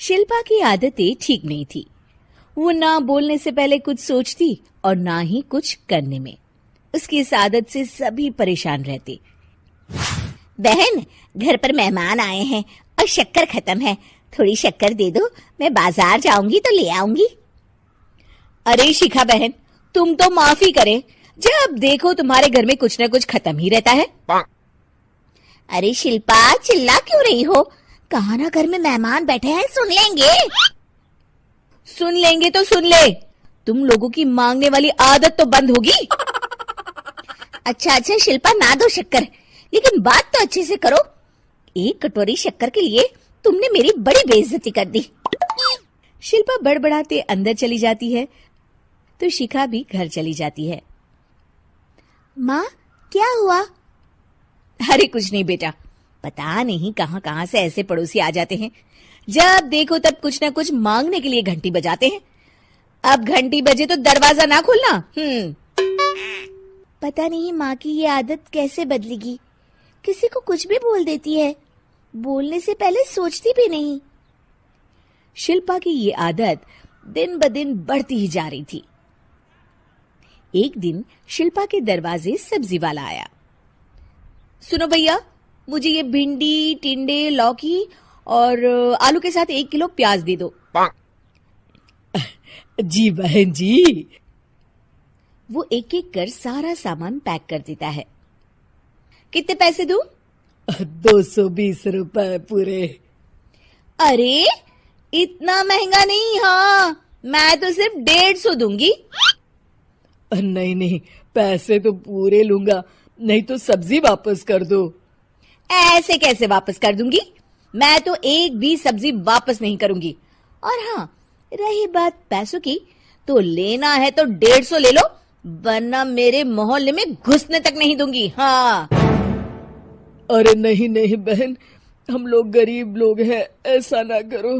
शिल्पा की आदतें ठीक नहीं थी। वो ना बोलने से पहले कुछ सोचती और ना ही कुछ करने में। उसकी इस आदत से सभी परेशान रहते। बहन, घर पर मेहमान आए हैं और शक्कर खत्म है, थोड़ी शक्कर दे दो, मैं बाजार जाऊंगी तो ले आऊंगी। अरे शिखा बहन, तुम तो माफी करे, जब देखो तुम्हारे घर में कुछ न कुछ खत्म ही रहता है। अरे शिल्पा, चिल्ला क्यों रही हो? कहा ना घर में मेहमान बैठे हैं, सुन लेंगे। सुन लेंगे तो सुन ले, तुम लोगों की मांगने वाली आदत तो बंद होगी। अच्छा शिल्पा, ना दो शक्कर, लेकिन बात तो अच्छे से करो। एक कटोरी शक्कर के लिए तुमने मेरी बड़ी बेइज्जती कर दी। शिल्पा बड़बड़ाते अंदर चली जाती है तो शिखा भी घर चली जाती है। माँ, क्या हुआ? अरे कुछ नहीं बेटा, पता नहीं कहां कहां से ऐसे पड़ोसी आ जाते हैं, जब देखो तब कुछ ना कुछ मांगने के लिए घंटी बजाते हैं। अब घंटी बजे तो दरवाजा ना खोलना। पता नहीं माँ की ये आदत कैसे बदलेगी, किसी को कुछ भी बोल देती है, बोलने से पहले सोचती भी नहीं। शिल्पा की ये आदत दिन ब दिन बढ़ती ही जा रही थी। एक दिन शिल्पा के दरवाजे सब्जी वाला आया। सुनो भैया, मुझे ये भिंडी, टिंडे, लौकी और आलू के साथ 1 किलो प्याज दे दो। जी बहन जी। वो एक एक कर सारा सामान पैक कर देता है। कितने पैसे दूं? 220 रुपए पूरे। अरे इतना महंगा नहीं। हाँ, मैं तो सिर्फ 150 दूंगी। नहीं, पैसे तो पूरे लूंगा, नहीं तो सब्जी वापस कर दो। ऐसे कैसे वापस कर दूंगी? मैं तो एक भी सब्जी वापस नहीं करूंगी। और हाँ, रही बात पैसों की, तो लेना है तो 150 ले लो, वरना मेरे मोहल्ले में घुसने तक नहीं दूंगी। हाँ। अरे नहीं बहन, हम लोग गरीब लोग हैं, ऐसा ना करो।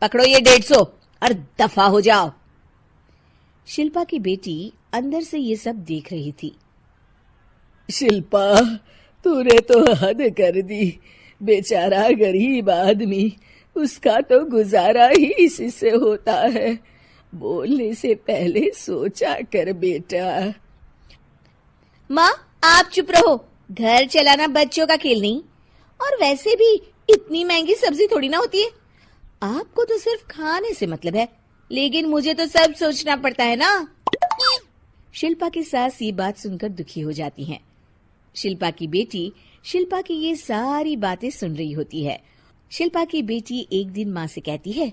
पकड़ो ये 150 और दफा हो जाओ। शिल्पा की बेटी अंदर से ये सब देख रही थी। शिल्पा, तूने तो हद कर दी। बेचारा गरीब आदमी, उसका तो गुजारा ही इसी से होता है। बोलने से पहले सोचा कर बेटा। माँ, आप चुप रहो, घर चलाना बच्चों का खेल नहीं। और वैसे भी इतनी महंगी सब्जी थोड़ी ना होती है। आपको तो सिर्फ खाने से मतलब है, लेकिन मुझे तो सब सोचना पड़ता है ना। शिल्पा की सास ये बात सुनकर दुखी हो जाती हैं। शिल्पा की बेटी शिल्पा की ये सारी बातें सुन रही होती है। शिल्पा की बेटी एक दिन माँ से कहती है,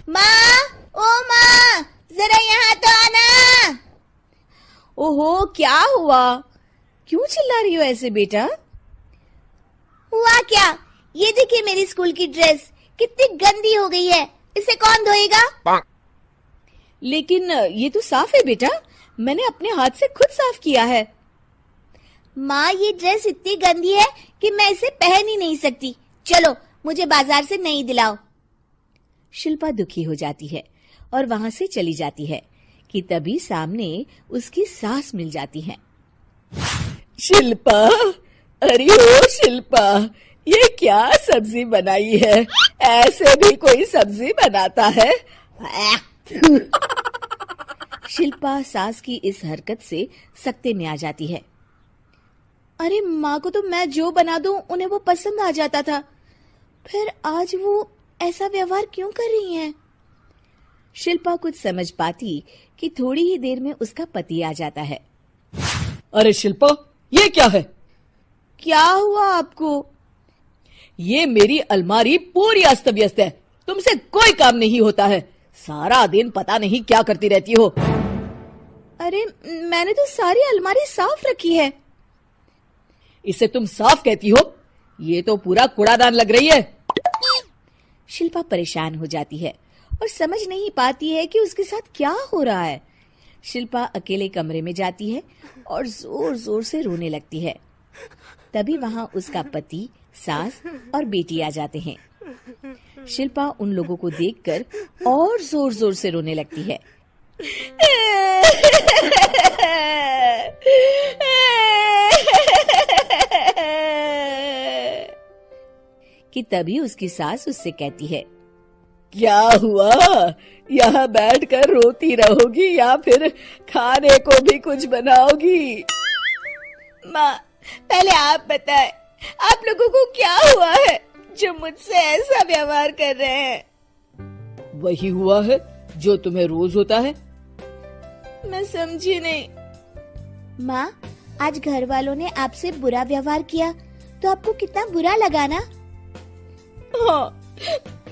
माँ, ओ माँ, जरा यहाँ तो आना। ओहो, क्या हुआ? क्यों चिल्ला रही हो ऐसे बेटा? हुआ क्या? ये देखिए मेरी स्कूल की ड्रेस कितनी गंदी हो गई है, इसे कौन धोएगा? लेकिन ये तो साफ है बेटा, मैंने अपने हाथ से खुद साफ किया है। माँ, ये ड्रेस इतनी गंदी है कि मैं इसे पहन ही नहीं सकती। चलो, मुझे बाजार से नई दिलाओ। शिल्पा दुखी हो जाती है और वहां से चली जाती है कि तभी सामने उसकी सास मिल जाती है। शिल्पा, अरे ओ शिल्पा, ये क्या सब्जी बनाई है? ऐसे भी कोई सब्जी बनाता है? शिल्पा सास की इस हरकत से सकते में आ जाती है। अरे माँ को तो मैं जो बना दूं उन्हें वो पसंद आ जाता था, फिर आज वो ऐसा व्यवहार क्यों कर रही हैं? शिल्पा कुछ समझ पाती कि थोड़ी ही देर में उसका पति आ जाता है। अरे शिल्पा, ये क्या है? क्या हुआ आपको? ये मेरी अलमारी पूरी अस्त व्यस्त है, तुमसे कोई काम नहीं होता है। सारा दिन पता नहीं क्या करती रहती हो। अरे मैंने तो सारी अलमारी साफ रखी है। इसे तुम साफ कहती हो? ये तो पूरा कूड़ादान लग रही है। शिल्पा परेशान हो जाती है और समझ नहीं पाती है कि उसके साथ क्या हो रहा है। शिल्पा अकेले कमरे में जाती है और जोर जोर से रोने लगती है। तभी वहां उसका पति, सास और बेटी आ जाते हैं। शिल्पा उन लोगों को देखकर और जोर जोर से रोने लगती है। कि तभी उसकी सास उससे कहती है, क्या हुआ? यहाँ बैठकर रोती रहोगी या फिर खाने को भी कुछ बनाओगी? माँ, पहले आप बताएं, आप लोगों को क्या हुआ है जो मुझसे ऐसा व्यवहार कर रहे हैं? वही हुआ है जो तुम्हें रोज होता है। मैं समझी नहीं। माँ, आज घर वालों ने आपसे बुरा व्यवहार किया तो आपको कितना बुरा लगा ना? हाँ,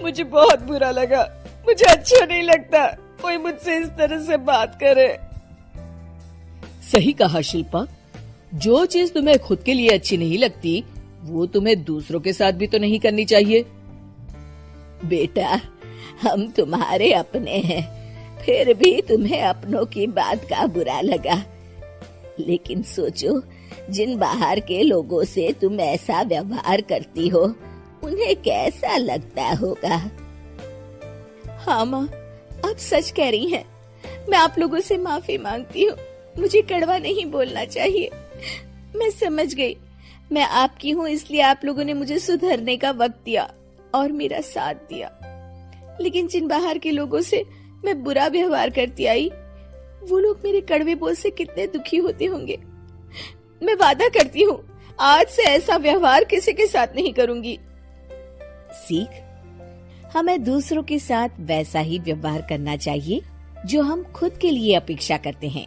मुझे बहुत बुरा लगा। मुझे अच्छा नहीं लगता कोई मुझसे इस तरह से बात करे। सही कहा शिल्पा, जो चीज तुम्हें खुद के लिए अच्छी नहीं लगती वो तुम्हें दूसरों के साथ भी तो नहीं करनी चाहिए। बेटा, हम तुम्हारे अपने हैं, फिर भी तुम्हें अपनों की बात का बुरा लगा। लेकिन सोचो, जिन बाहर के लोगों से तुम ऐसा व्यवहार करती हो उन्हें कैसा लगता होगा। हाँ माँ, आप सच कह रही हैं। मैं आप लोगों से माफी मांगती हूँ। मुझे कड़वा नहीं बोलना चाहिए। मैं समझ गई, मैं आपकी हूँ इसलिए आप लोगों ने मुझे सुधरने का वक्त दिया और मेरा साथ दिया। लेकिन जिन बाहर के लोगों से मैं बुरा व्यवहार करती आई, वो लोग मेरे कड़वे बोल से कितने दुखी होते होंगे। मैं वादा करती हूँ, आज से ऐसा व्यवहार किसी के साथ नहीं करूंगी। सीख, हमें दूसरों के साथ वैसा ही व्यवहार करना चाहिए जो हम खुद के लिए अपेक्षा करते हैं।